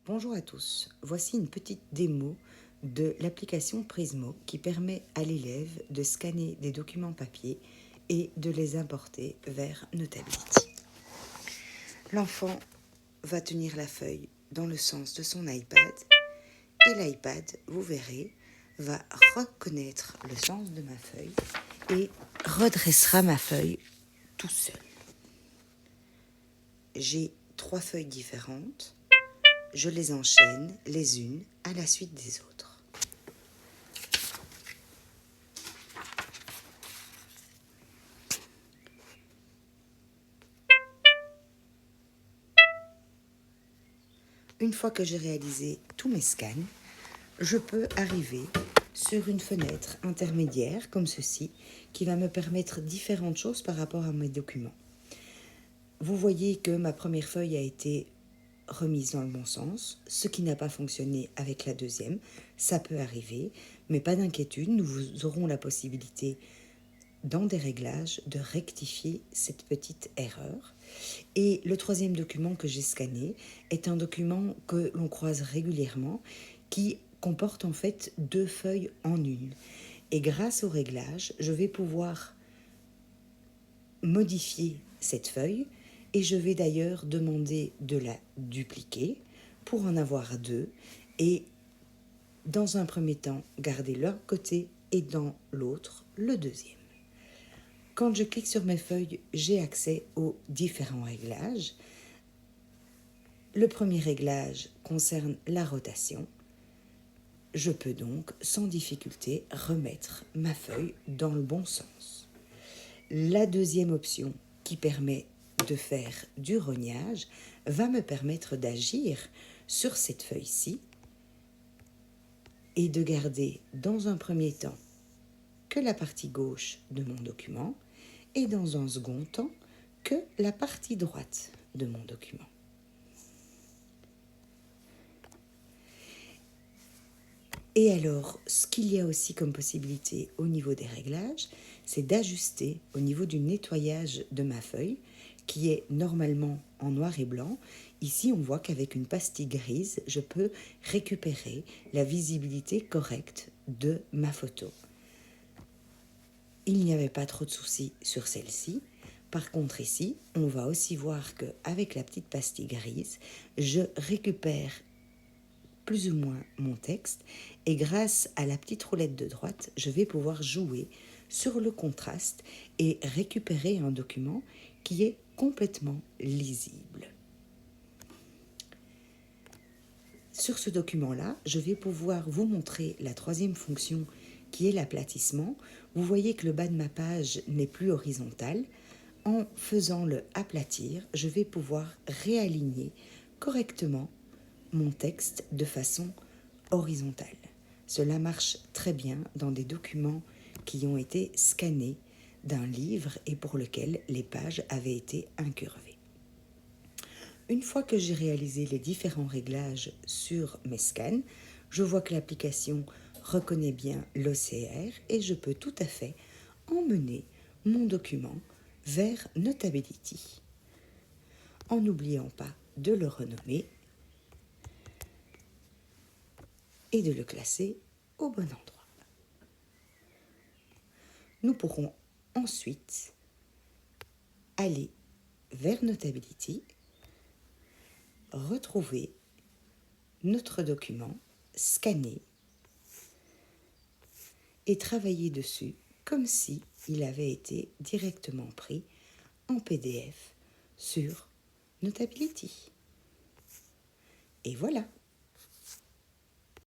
Bonjour à tous, voici une petite démo de l'application Prismo qui permet à l'élève de scanner des documents papier et de les importer vers Notability. L'enfant va tenir la feuille dans le sens de son iPad et l'iPad, vous verrez, va reconnaître le sens de ma feuille et redressera ma feuille tout seul. J'ai 3 feuilles différentes. Je les enchaîne les unes à la suite des autres. Une fois que j'ai réalisé tous mes scans, je peux arriver sur une fenêtre intermédiaire comme ceci qui va me permettre différentes choses par rapport à mes documents. Vous voyez que ma première feuille a été remise dans le bon sens, ce qui n'a pas fonctionné avec la deuxième, ça peut arriver, mais pas d'inquiétude, nous aurons la possibilité dans des réglages de rectifier cette petite erreur. Et le troisième document que j'ai scanné est un document que l'on croise régulièrement qui comporte en fait 2 feuilles en une. Et grâce au réglage, je vais pouvoir modifier cette feuille et je vais d'ailleurs demander de la dupliquer pour en avoir 2 et dans un premier temps garder leur côté et dans l'autre le deuxième. Quand je clique sur mes feuilles, j'ai accès aux différents réglages. Le premier réglage concerne la rotation. Je peux donc sans difficulté remettre ma feuille dans le bon sens. La deuxième option qui permet de faire du rognage va me permettre d'agir sur cette feuille-ci et de garder dans un premier temps que la partie gauche de mon document et dans un second temps que la partie droite de mon document. Et alors, ce qu'il y a aussi comme possibilité au niveau des réglages, c'est d'ajuster au niveau du nettoyage de ma feuille, qui est normalement en noir et blanc. Ici, on voit qu'avec une pastille grise, je peux récupérer la visibilité correcte de ma photo. Il n'y avait pas trop de soucis sur celle-ci. Par contre, ici, on va aussi voir qu'avec la petite pastille grise, je récupère plus ou moins mon texte et grâce à la petite roulette de droite, je vais pouvoir jouer sur le contraste et récupérer un document qui est complètement lisible. Sur ce document-là, je vais pouvoir vous montrer la troisième fonction qui est l'aplatissement. Vous voyez que le bas de ma page n'est plus horizontal. En faisant le aplatir, je vais pouvoir réaligner correctement mon texte de façon horizontale. Cela marche très bien dans des documents qui ont été scannés d'un livre et pour lequel les pages avaient été incurvées. Une fois que j'ai réalisé les différents réglages sur mes scans, je vois que l'application reconnaît bien l'OCR et je peux tout à fait emmener mon document vers Notability, en n'oubliant pas de le renommer et de le classer au bon endroit. Nous pourrons ensuite aller vers Notability, retrouver notre document, scanner et travailler dessus comme si il avait été directement pris en PDF sur Notability. Et voilà.